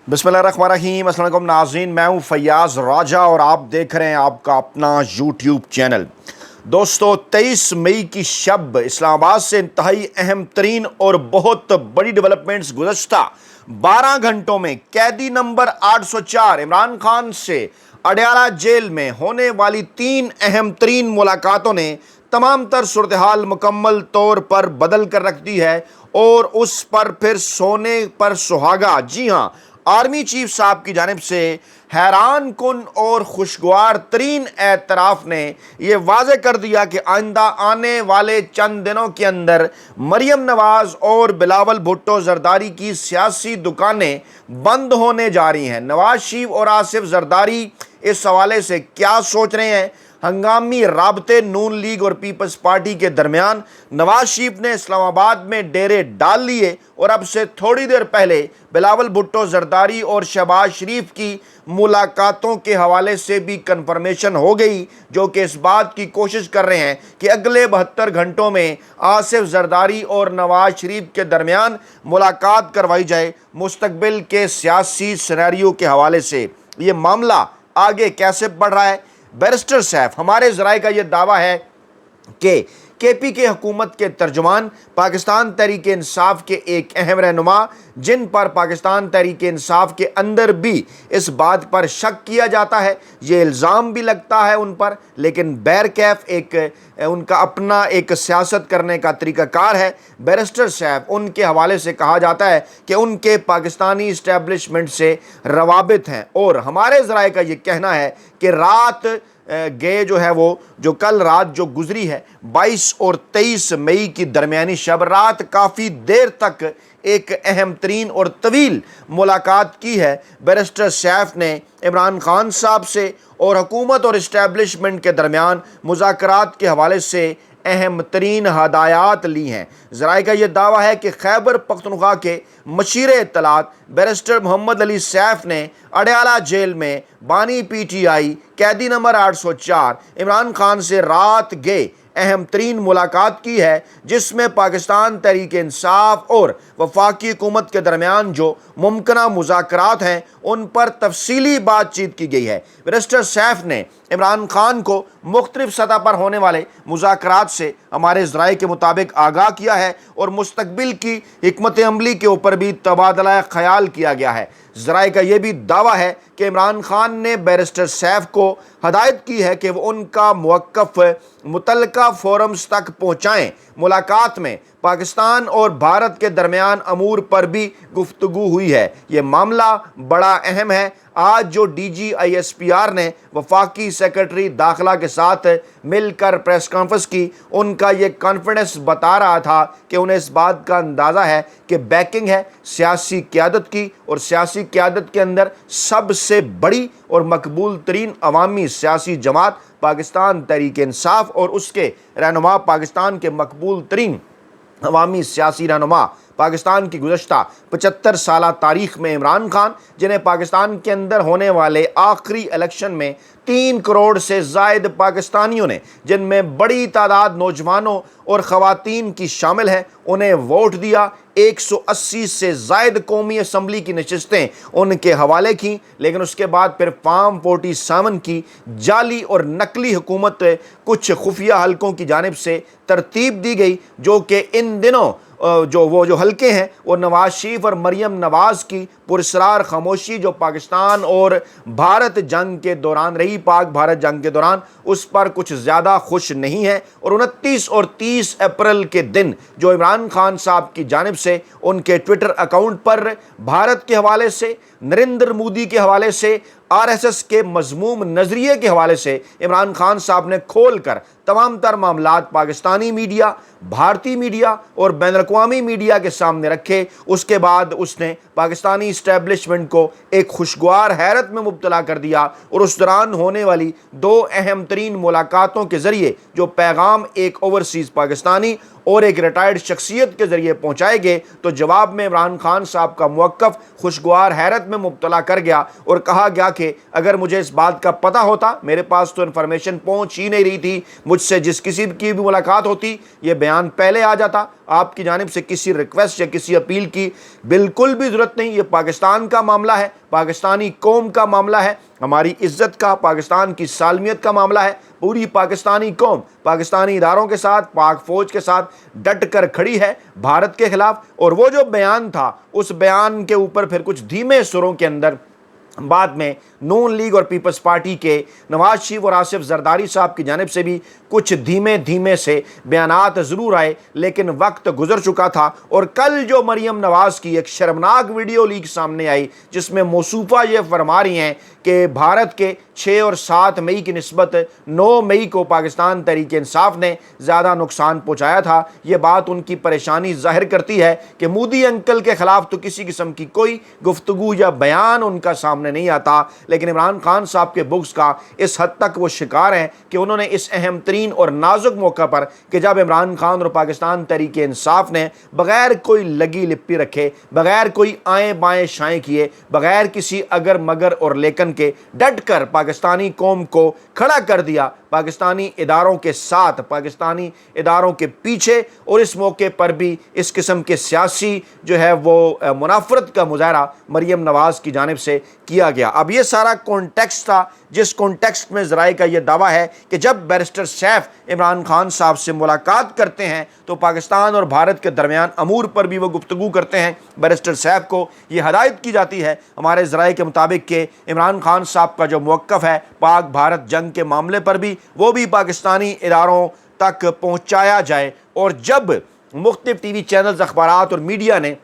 बिस्मिल्लाहिर्रहमानिर्रहीम। अस्सलाम वालेकुम नाज़रीन, मैं हूँ फैयाज़ राजा और आप देख रहे हैं आपका अपना यूट्यूब चैनल। दोस्तों, 23 मई की शब इस्लामाबाद से इंतहाई अहम तरीन और बहुत बड़ी डेवलपमेंट्स गुज़श्ता 12 घंटों में कैदी नंबर 804 इमरान खान से अडयाला जेल में होने वाली 3 अहम तरीन मुलाकातों ने तमाम तर सूरत हाल मुकम्मल तौर पर बदल कर रख दी है और उस पर फिर सोने पर सुहागा, जी हाँ, आर्मी चीफ साहब की जानिब से हैरान कुन और खुशगवार तरीन एतराफ़ ने यह वाज़े कर दिया कि आइंदा आने वाले चंद दिनों के अंदर मरियम नवाज़ और बिलावल भुट्टो जरदारी की सियासी दुकानें बंद होने जा रही हैं। नवाज शरीफ और आसिफ जरदारी इस हवाले से क्या सोच रहे हैं? हंगामी राबते नून लीग और पीपल्स पार्टी के दरमियान नवाज शरीफ ने इस्लामाबाद में डेरे डाल लिए और अब से थोड़ी देर पहले बिलावल भुट्टो जरदारी और शहबाज शरीफ की मुलाकातों के हवाले से भी कन्फर्मेशन हो गई, जो कि इस बात की कोशिश कर रहे हैं कि अगले 72 घंटों में आसिफ जरदारी और नवाज शरीफ के दरमियान मुलाकात करवाई जाए। मुस्तकबिल के सियासी सिनेरियो के हवाले से ये मामला आगे कैसे बढ़ रहा है? बैरिस्टर सैफ, हमारे ज़राए का यह दावा है कि केपी के हुकूमत के तर्जुमान पाकिस्तान तहरीक इंसाफ के एक अहम रहनुमा, जिन पर पाकिस्तान तहरीक इंसाफ के अंदर भी इस बात पर शक किया जाता है, ये इल्ज़ाम भी लगता है उन पर, लेकिन बैरकैफ एक उनका अपना एक सियासत करने का तरीक़ाकार है। बैरिस्टर सैफ, उनके हवाले से कहा जाता है कि उनके पाकिस्तानी इस्टेब्लिशमेंट से रवाबित हैं और हमारे ज़राए का ये कहना है कि रात गए जो है वो जो कल रात जो गुजरी है 22 और 23 मई की दरमियानी शब रात काफ़ी देर तक एक अहम तरीन और तवील मुलाकात की है। बैरिस्टर सैफ ने इमरान खान साहब से और हुकूमत और इस्टेब्लिशमेंट के दरमियान मुज़ाकरात के हवाले से अहम तरीन हदायत ली हैं। ज़राए का यह दावा है कि खैबर पख्तूनख्वा के मशीर इत्तलात बैरिस्टर मोहम्मद अली सैफ ने अडयाला जेल में बानी PTI कैदी नंबर 804 इमरान खान से रात गए अहम तरीन मुलाकात की है, जिसमें पाकिस्तान तहरीक इंसाफ और वफाकी हुकूमत के दरमियान जो मुमकिना मुज़ाकरात हैं उन पर तफसीली बातचीत की गई है। बैरिस्टर सैफ ने इमरान खान को मुख्तलिफ सतह पर होने वाले मुज़ाकरात से हमारे ज़राए के मुताबिक आगाह किया है और मुस्तकबिल की हिकमत अमली के ऊपर भी तबादला ख्याल किया गया है। ज़राए का यह भी दावा है कि इमरान खान ने बैरिस्टर सैफ को हदायत की है कि वो उनका मुवक्कफ मुतल्लिका फोरम्स तक पहुँचाएँ। मुलाकात में पाकिस्तान और भारत के दरमियान अमूर पर भी गुफ्तगू हुई है। ये मामला बड़ा अहम है। आज जो DG ISPR ने वफाकी सेक्रेटरी दाखिला के साथ मिलकर प्रेस कॉन्फ्रेंस की, उनका ये कॉन्फिडेंस बता रहा था कि उन्हें इस बात का अंदाज़ा है कि बैकिंग है सियासी क़यादत की, और सियासी क़यादत के अंदर सबसे बड़ी और मकबूल तरीन अवामी सियासी जमात पाकिस्तान तहरीक इंसाफ और उसके रहनुमा पाकिस्तान के मकबूल तरीन अवामी सियासी रहनुमा पाकिस्तान की गुज़श्ता 75 साला तारीख़ में इमरान खान, जिन्हें पाकिस्तान के अंदर होने वाले आखिरी इलेक्शन में 3 करोड़ से ज़ायद पाकिस्तानियों ने, जिनमें बड़ी तादाद नौजवानों और ख़वातीन की शामिल है, उन्हें वोट दिया। 180 से ज़ायद कौमी असम्बली की नशिस्तें उनके हवाले की, लेकिन उसके बाद फिर फार्म 47 की जाली और नकली हुकूमत कुछ खुफिया हलकों की जानिब से तरतीब दी गई, जो कि इन दिनों जो हल्के हैं वो नवाज शरीफ और मरियम नवाज़ की पुरस्रार खामोशी जो पाकिस्तान और भारत जंग के दौरान रही, पाक भारत जंग के दौरान, उस पर कुछ ज़्यादा खुश नहीं है। और 29 और 30 अप्रैल के दिन जो इमरान खान साहब की जानिब से उनके ट्विटर अकाउंट पर भारत के हवाले से, नरेंद्र मोदी के हवाले से, RSS के मज़मूम नज़रिए के हवाले से इमरान खान साहब ने खोल कर तमाम तर मामलात पाकिस्तानी मीडिया, भारतीय मीडिया और बैनुल-अक़वामी मीडिया के सामने रखे। उसके बाद उसने पाकिस्तानी इस्टेब्लिशमेंट को एक खुशगवार हैरत में मुब्तला कर दिया और उस दौरान होने वाली 2 अहम तरीन मुलाकातों के ज़रिए जो पैगाम एक ओवरसीज़ पाकिस्तानी اور ایک ریٹائرڈ شخصیت کے ذریعے پہنچائے گئے تو جواب میں عمران خان صاحب کا موقف خوشگوار حیرت میں مبتلا کر گیا اور کہا گیا کہ اگر مجھے اس بات کا پتہ ہوتا، میرے پاس تو انفارمیشن پہنچ ہی نہیں رہی تھی، مجھ سے جس کسی کی بھی ملاقات ہوتی یہ بیان پہلے آ جاتا، آپ کی جانب سے کسی ریکویسٹ یا کسی اپیل کی بالکل بھی ضرورت نہیں، یہ پاکستان کا معاملہ ہے، پاکستانی قوم کا معاملہ ہے، ہماری عزت کا، پاکستان کی سالمیت کا معاملہ ہے، پوری پاکستانی قوم پاکستانی اداروں کے ساتھ، پاک فوج کے ساتھ ڈٹ کر کھڑی ہے بھارت کے خلاف۔ اور وہ جو بیان تھا اس بیان کے اوپر پھر کچھ دھیمے سروں کے اندر بعد میں نون لیگ اور پیپلز پارٹی کے نواز شریف اور آصف زرداری صاحب کی جانب سے بھی کچھ دھیمے سے بیانات ضرور آئے، لیکن وقت گزر چکا تھا۔ اور کل جو مریم نواز کی ایک شرمناک ویڈیو لیک سامنے آئی جس میں موصوفہ یہ فرما رہی ہیں کہ بھارت کے 6 اور 7 مئی کی نسبت 9 مئی کو پاکستان تحریک انصاف نے زیادہ نقصان پہنچایا تھا، یہ بات ان کی پریشانی ظاہر کرتی ہے کہ مودی انکل کے خلاف تو کسی قسم کی کوئی گفتگو یا بیان ان کا سامنے نہیں آتا، لیکن عمران خان صاحب کے بغض کا اس حد تک وہ شکار ہیں کہ انہوں نے اس اہم ترین اور نازک موقع پر کہ جب عمران خان اور پاکستان تحریک انصاف نے بغیر کوئی لگی لپی رکھے، بغیر کوئی آئیں بائیں شائیں کیے، بغیر کسی اگر مگر اور لیکن کے ڈٹ کر پاکستانی قوم کو کھڑا کر دیا، پاکستانی اداروں کے ساتھ، پاکستانی اداروں کے پیچھے، اور اس موقع پر بھی اس قسم کے سیاسی جو ہے وہ منافرت کا مظاہرہ مریم نواز کی جانب سے کیا گیا۔ اب یہ سارا کانٹیکسٹ تھا جس کانٹیکسٹ میں ذرائع کا یہ دعویٰ ہے کہ جب بیرسٹر سیف عمران خان صاحب سے ملاقات کرتے ہیں تو پاکستان اور بھارت کے درمیان امور پر بھی وہ گفتگو کرتے ہیں۔ بیرسٹر سیف کو یہ ہدایت کی جاتی ہے ہمارے ذرائع کے مطابق کہ عمران خان صاحب کا جو موقف ہے پاک بھارت جنگ کے معاملے پر بھی وہ بھی پاکستانی اداروں تک پہنچایا جائے۔ اور جب مختلف ٹی وی چینلز، اخبارات اور میڈیا نے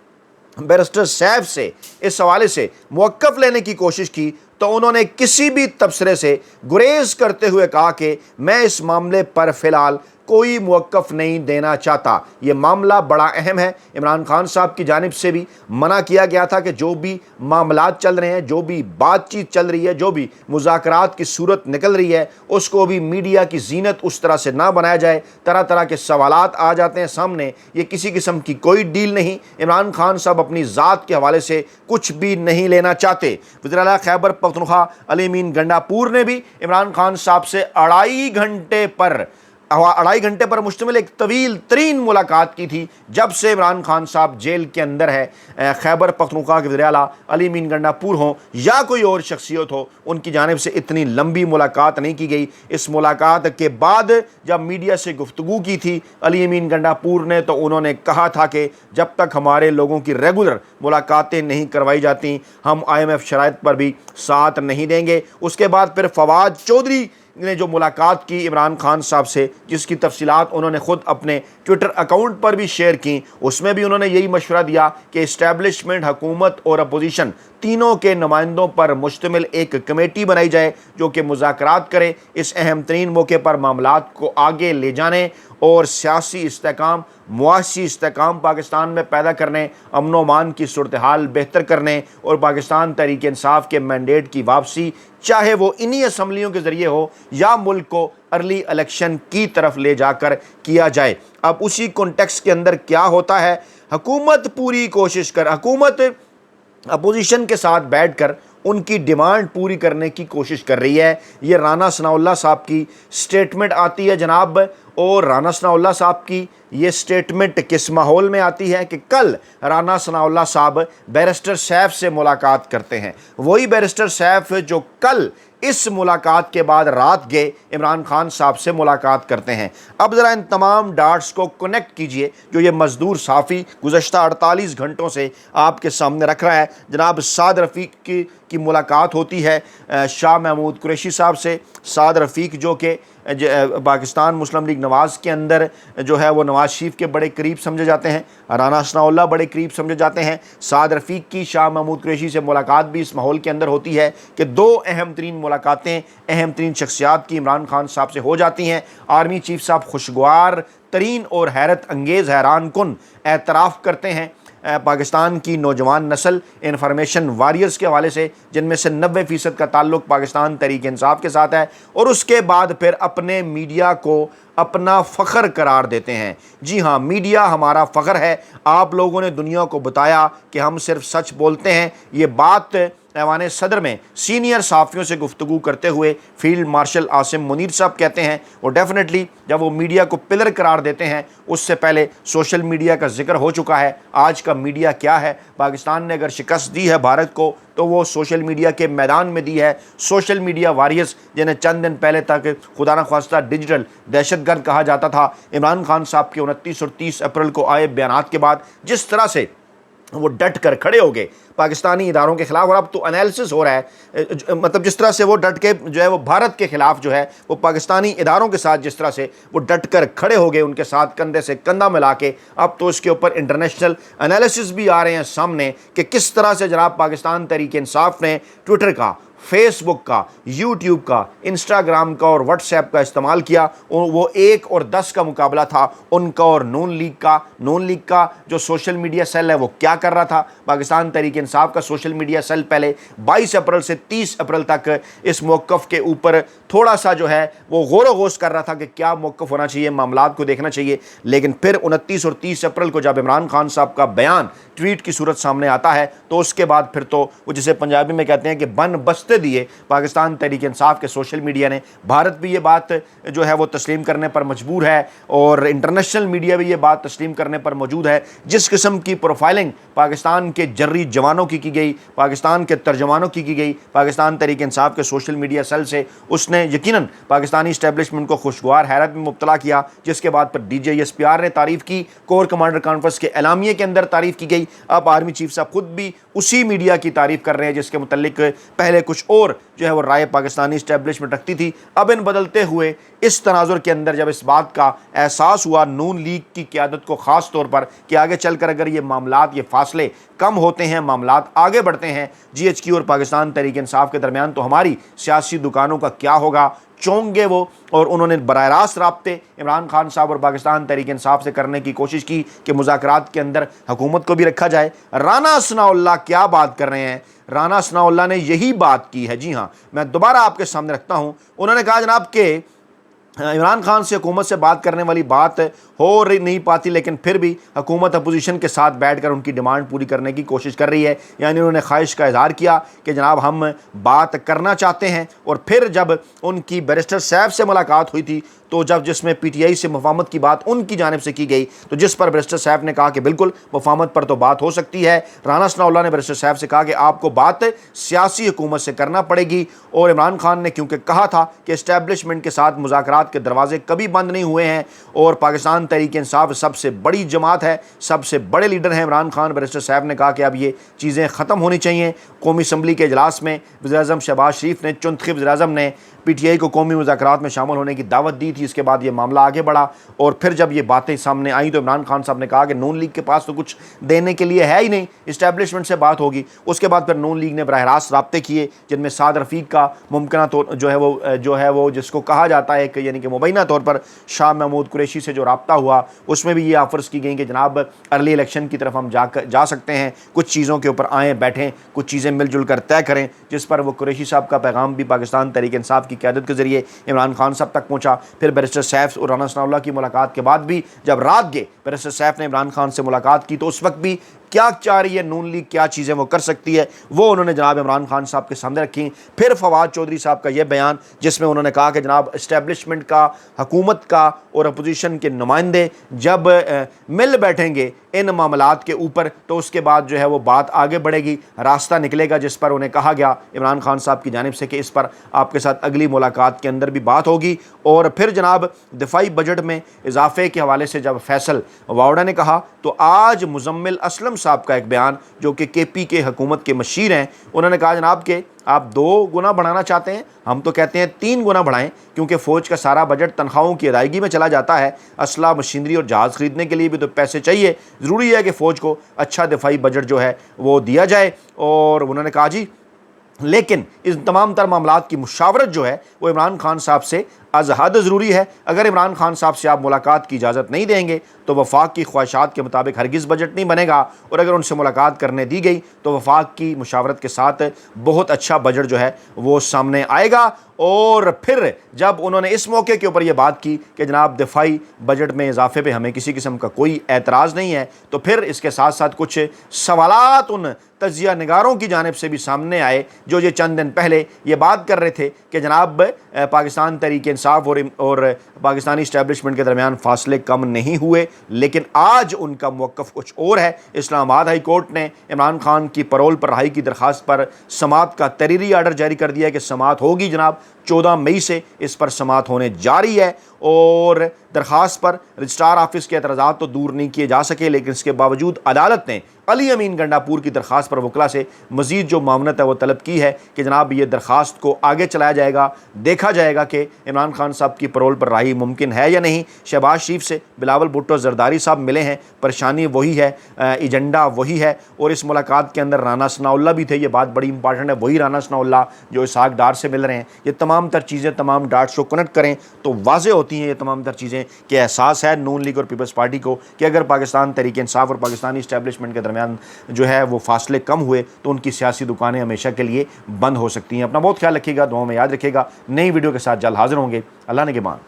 بیرسٹر سیف سے اس حوالے سے موقف لینے کی کوشش کی تو انہوں نے کسی بھی تبصرے سے گریز کرتے ہوئے کہا کہ میں اس معاملے پر فی الحال کوئی موقف نہیں دینا چاہتا، یہ معاملہ بڑا اہم ہے۔ عمران خان صاحب کی جانب سے بھی منع کیا گیا تھا کہ جو بھی معاملات چل رہے ہیں، جو بھی بات چیت چل رہی ہے، جو بھی مذاکرات کی صورت نکل رہی ہے، اس کو بھی میڈیا کی زینت اس طرح سے نہ بنایا جائے، طرح طرح کے سوالات آ جاتے ہیں سامنے، یہ کسی قسم کی کوئی ڈیل نہیں۔ عمران خان صاحب اپنی ذات کے حوالے سے کچھ بھی نہیں لینا چاہتے۔ وزیر اعلیٰ خیبر پختونخوا علی امین گنڈاپور نے بھی عمران خان صاحب سے 2.5 گھنٹے پر مشتمل ایک طویل ترین ملاقات کی تھی جب سے عمران خان صاحب جیل کے اندر ہے۔ خیبر پختونخوا کے وزیر اعلیٰ علی امین گنڈاپور ہوں یا کوئی اور شخصیت ہو، ان کی جانب سے اتنی لمبی ملاقات نہیں کی گئی۔ اس ملاقات کے بعد جب میڈیا سے گفتگو کی تھی علی امین گنڈاپور نے تو انہوں نے کہا تھا کہ جب تک ہمارے لوگوں کی ریگولر ملاقاتیں نہیں کروائی جاتی ہم IMF شرائط پر بھی ساتھ نہیں دیں گے۔ اس کے بعد پھر فواد چودھری نے جو ملاقات کی عمران خان صاحب سے، جس کی تفصیلات انہوں نے خود اپنے ٹویٹر اکاؤنٹ پر بھی شیئر کی، اس میں بھی انہوں نے یہی مشورہ دیا کہ اسٹیبلشمنٹ، حکومت اور اپوزیشن تینوں کے نمائندوں پر مشتمل ایک کمیٹی بنائی جائے جو کہ مذاکرات کرے، اس اہم ترین موقع پر معاملات کو آگے لے جانے اور سیاسی استحکام، معاشی استحکام پاکستان میں پیدا کرنے، امن و امان کی صورتحال بہتر کرنے اور پاکستان تحریک انصاف کے مینڈیٹ کی واپسی، چاہے وہ انہی اسمبلیوں کے ذریعے ہو یا ملک کو ارلی الیکشن کی طرف لے جا کر کیا جائے۔ اب اسی کانٹیکسٹ کے اندر کیا ہوتا ہے، حکومت پوری کوشش حکومت اپوزیشن کے ساتھ بیٹھ کر ان کی ڈیمانڈ پوری کرنے کی کوشش کر رہی ہے۔ یہ رانا ثناءاللہ صاحب کی سٹیٹمنٹ آتی ہے جناب، اور رانا ثناءاللہ صاحب کی یہ سٹیٹمنٹ کس ماحول میں آتی ہے کہ کل رانا ثناءاللہ صاحب بیرسٹر سیف سے ملاقات کرتے ہیں، وہی بیرسٹر سیف جو کل اس ملاقات کے بعد رات گئے عمران خان صاحب سے ملاقات کرتے ہیں۔ اب ذرا ان تمام ڈاٹس کو کنیکٹ کیجئے جو یہ مزدور صحافی گزشتہ 48 گھنٹوں سے آپ کے سامنے رکھ رہا ہے۔ جناب سعد رفیق کی ملاقات ہوتی ہے شاہ محمود قریشی صاحب سے۔ سعد رفیق جو کہ پاکستان مسلم لیگ نواز کے اندر جو ہے وہ نواز شریف کے بڑے قریب سمجھے جاتے ہیں، رانا ثناءاللہ بڑے قریب سمجھے جاتے ہیں۔ سعد رفیق کی شاہ محمود قریشی سے ملاقات بھی اس ماحول کے اندر ہوتی ہے کہ دو اہم ترین ملاقاتیں اہم ترین شخصیات کی عمران خان صاحب سے ہو جاتی ہیں۔ آرمی چیف صاحب خوشگوار ترین اور حیرت انگیز، حیران کن اعتراف کرتے ہیں पाकिस्तान की नौजवान नस्ल इंफॉर्मेशन वॉरियर्स के हवाले से, जिनमें से 90% का ताल्लुक पाकिस्तान तहरीक इंसाफ के साथ है, और उसके बाद फिर अपने मीडिया को अपना फ़ख्र करार देते हैं। जी हाँ, मीडिया हमारा फ़ख्र है। आप लोगों ने दुनिया को बताया कि हम सिर्फ सच बोलते हैं। ये बात ऐवान सदर में सीनियर सहाफ़ियों से गुफ्तगू करते हुए फील्ड मार्शल आसिम मुनीर साहब कहते हैं, और डेफिनेटली जब वो मीडिया को पिलर करार देते हैं, उससे पहले सोशल मीडिया का जिक्र हो चुका है। आज का मीडिया क्या है? पाकिस्तान ने अगर शिकस्त दी है भारत को तो वो सोशल मीडिया के मैदान में दी है। सोशल मीडिया वॉरियर्स, जिन्हें चंद दिन पहले तक खुदा न ख्वास्ता डिजिटल दहशतगर्द कहा जाता था, इमरान खान साहब के 29 और 30 अप्रैल को आए बयानात के बाद जिस तरह से वो डट कर खड़े हो गए पाकिस्तानी इदारों के खिलाफ, और अब तो एनालिसिस हो रहा है, मतलब जिस तरह से वो डट के जो है वो भारत के खिलाफ जो है वो पाकिस्तानी इदारों के साथ जिस तरह से वो डट कर खड़े हो गए, उनके साथ कंधे से कंधा मिला के, अब तो इसके ऊपर इंटरनेशनल एनालिसिस भी आ रहे हैं सामने कि किस तरह से जनाब पाकिस्तान तहरीक इंसाफ ने ट्विटर का, फेसबुक का, यूट्यूब का, इंस्टाग्राम का और व्हाट्सएप का इस्तेमाल किया। वो 1 और 10 का मुकाबला था उनका और नून लीग का। नून लीग का जो सोशल मीडिया सेल है वो क्या कर रहा था? पाकिस्तान तहरीक इंसाफ का सोशल मीडिया सेल पहले 22 अप्रैल से 30 अप्रैल तक इस मौक़िफ़ के ऊपर थोड़ा सा जो है वो गौर व गोश कर रहा था कि क्या मौक़िफ़ होना चाहिए, मामलात को देखना चाहिए। लेकिन फिर 29 और 30 अप्रैल को जब इमरान खान साहब का बयान ट्वीट की सूरत सामने आता है, तो उसके बाद फिर तो वो जिसे पंजाबी में कहते हैं कि बन बस्ते दिए पाकिस्तान तहरीक इंसाफ के सोशल मीडिया ने। भारत भी ये बात जो है वो तस्लीम करने पर मजबूर है, और इंटरनेशनल मीडिया भी ये बात तस्लीम करने पर मौजूद है। जिस किस्म की प्रोफाइलिंग पाकिस्तान के जर्री जवानों की गई, पाकिस्तान के तर्जमानों की गई पाकिस्तान तहरीक इंसाफ के सोशल मीडिया सेल से, उसने यकीनन पाकिस्तानी इस्टेब्लिशमेंट को खुशगवार हैरत में मुब्तला किया। जिसके बाद पर DJSPR ने तारीफ़ की, कोर कमांडर कॉन्फ्रेंस के एलामिये के अंदर तारीफ़ की गई। अब आर्मी चीफ साहब खुद भी उसी मीडिया की तारीफ़ कर रहे हैं जिसके मुतल्लिक पहले कुछ और जो है वो राय पाकिस्तानी इस्टेब्लिशमेंट रखती थी। अब इन बदलते हुए इस तनाजुर के अंदर जब इस बात का एहसास हुआ नून लीग की क़यादत को, ख़ास तौर पर कि आगे चलकर अगर ये मामलात, ये फासले कम होते हैं, मामलात आगे बढ़ते हैं GHQ और पाकिस्तान तहरीक इंसाफ के दरमियान, तो हमारी सियासी दुकानों का क्या होगा? चौंके वो, और उन्होंने बराह रास्त राब्ते इमरान खान साहब और पाकिस्तान तहरीक इंसाफ से करने की कोशिश की कि मुज़ाकरात के अंदर हुकूमत को भी रखा जाए। राना सनाउल्लाह क्या बात कर रहे हैं? राना सनाउल्लाह ने यही बात की है। जी हाँ, मैं दोबारा आपके सामने रखता हूँ। उन्होंने कहा जनाब कि इमरान खान से हुकूमत से बात करने वाली बात हो रही नहीं पाती, लेकिन फिर भी हुकूमत अपोजिशन के साथ बैठकर उनकी डिमांड पूरी करने की कोशिश कर रही है। यानी उन्होंने ख्वाहिश का इजहार किया कि जनाब हम बात करना चाहते हैं। और फिर जब उनकी बैरिस्टर साहब से मुलाकात हुई थी, तो जब जिसमें PTI से मुफाहमत की बात उनकी जानिब से की गई, तो जिस पर बैरिस्टर साहब ने कहा कि बिल्कुल मुफाहमत पर तो बात हो सकती है। राना सनाउल्लाह ने बैरिस्टर साहब से कहा कि आपको बात सियासी हुकूमत से करना पड़ेगी, और इमरान खान ने क्योंकि कहा था कि इस्टेब्लिशमेंट के साथ मुज़ाकरात के दरवाजे कभी बंद नहीं हुए हैं, और पाकिस्तान तहरीक इंसाफ सबसे बड़ी जमात है, सबसे बड़े लीडर हैं इमरान खान। बैरिस्टर साहब ने कहा कि अब ये चीज़ें ख़त्म होनी चाहिए। कौमी असम्बली के इजलास में वज़ीर-ए-आज़म शहबाज शरीफ ने, चुनखिब वज़ीर-ए-आज़म ने PTI को कौमी मुज़ाकरात में शामिल होने की दावत दी थी। इसके बाद ये मामला आगे बढ़ा, और फिर जब ये बातें सामने आई तो इमरान खान साहब ने कहा कि नून लीग के पास तो कुछ देने के लिए है ही नहीं, इस्टेब्लिशमेंट से बात होगी। उसके बाद फिर नून लीग ने बराह रास्त राब्ते किए, जिनमें साद रफ़ीक का मुमकिन तो जो है वो जिसको कहा जाता है कि यानी कि मुबैना तौर पर शाह महमूद कुरैशी से जो रब्ता हुआ, उसमें भी ये ऑफ़र्स की गई कि जनाब अर्ली इलेक्शन की तरफ हम जा सकते हैं, कुछ चीज़ों के ऊपर आएँ, बैठें, कुछ चीज़ें मिलजुल कर तय करें। जिस पर वो कुरैशी साहब का पैगाम भी पाकिस्तान तहरीक इंसाफ की क़यादत के ज़रिए इमरान खान साहब तक पहुँचा। फिर बैरिस्टर साहब और राना सनाउल्लाह की मुलाकात के बाद भी जब रात गए बैरिस्टर साहब ने इमरान खान से मुलाकात की, तो उस वक्त भी क्या चाह रही है नून लीग, क्या चीज़ें वो कर सकती है, वो उन्होंने जनाब इमरान खान साहब के सामने रखी। फिर फवाद चौधरी साहब का ये बयान, जिसमें उन्होंने कहा कि जनाब इस्टेब्लिशमेंट का, हुकूमत का और अपोजिशन के नुमाइंदे जब मिल बैठेंगे इन मामलात के ऊपर, तो उसके बाद जो है वो बात आगे बढ़ेगी, रास्ता निकलेगा। जिस पर उन्हें कहा गया इमरान खान साहब की जानिब से कि इस पर आपके साथ अगली मुलाकात के अंदर भी बात होगी। और फिर जनाब दिफाई बजट में इजाफे के हवाले से जब फैसल वावड़ा ने कहा, तो आज मुजम्मिल असलम साहब का एक बयान, जो कि KP के हुकूमत के मशीर हैं, उन्होंने कहा जनाब कि आप 2 गुना बढ़ाना चाहते हैं, हम तो कहते हैं 3 गुना बढ़ाएं, क्योंकि फ़ौज का सारा बजट तनख्वाहों की अदायगी में चला जाता है। असला, मशीनरी और जहाज़ ख़रीदने के लिए भी तो पैसे चाहिए। ज़रूरी है कि फ़ौज को अच्छा दिफाई बजट जो है वो दिया जाए। और उन्होंने कहा जी, लेकिन इस तमाम तर मामलात की मुशावरत जो है वो इमरान खान साहब से از حد ضروری ہے۔ اگر عمران خان صاحب سے آپ ملاقات کی اجازت نہیں دیں گے تو وفاق کی خواہشات کے مطابق ہرگز بجٹ نہیں بنے گا، اور اگر ان سے ملاقات کرنے دی گئی تو وفاق کی مشاورت کے ساتھ بہت اچھا بجٹ جو ہے وہ سامنے آئے گا۔ اور پھر جب انہوں نے اس موقع کے اوپر یہ بات کی کہ جناب دفاعی بجٹ میں اضافے پہ ہمیں کسی قسم کا کوئی اعتراض نہیں ہے، تو پھر اس کے ساتھ ساتھ کچھ سوالات ان تجزیہ نگاروں کی جانب سے بھی سامنے آئے جو یہ چند دن پہلے یہ بات کر رہے تھے کہ جناب پاکستان تحریک انصاف اور پاکستانی اسٹیبلشمنٹ کے درمیان فاصلے کم نہیں ہوئے، لیکن آج ان کا موقف کچھ اور ہے۔ اسلام آباد ہائی کورٹ نے عمران خان کی پرول پر رہائی کی درخواست پر سماعت کا تحریری آرڈر جاری کر دیا ہے کہ سماعت ہوگی جناب 14 مئی سے اس پر سماعت ہونے جاری ہے، اور درخواست پر رجسٹرار آفس کے اعتراضات تو دور نہیں کیے جا سکے، لیکن اس کے باوجود عدالت نے علی امین گنڈاپور کی درخواست پر وکلا سے مزید جو معاونت ہے وہ طلب کی ہے کہ جناب یہ درخواست کو آگے چلایا جائے گا، دیکھا جائے گا کہ عمران خان صاحب کی پرول پر رہائی ممکن ہے یا نہیں۔ شہباز شریف سے بلاول بھٹو زرداری صاحب ملے ہیں، پریشانی وہی ہے، ایجنڈا وہی ہے، اور اس ملاقات کے اندر رانا ثناءاللہ بھی تھے، یہ بات بڑی امپارٹنٹ ہے، وہی رانا ثناءاللہ جو اسحاق ڈار سے مل رہے ہیں۔ یہ تمام تر چیزیں، تمام ڈاٹس کو کنیکٹ کریں تو واضح ہوتی ہیں یہ تمام تر چیزیں کہ احساس ہے نون لیگ اور پیپلز پارٹی کو کہ اگر پاکستان تحریک انصاف اور پاکستانی اسٹیبلشمنٹ کے درمیان جو ہے وہ فاصلے کم ہوئے تو ان کی سیاسی دکانیں ہمیشہ کے لیے بند ہو سکتی ہیں۔ اپنا بہت خیال رکھیے گا، دعاؤں میں یاد رکھیے گا۔ نئی ویڈیو کے ساتھ جلد حاضر ہوں گے۔ اللہ نگہبان۔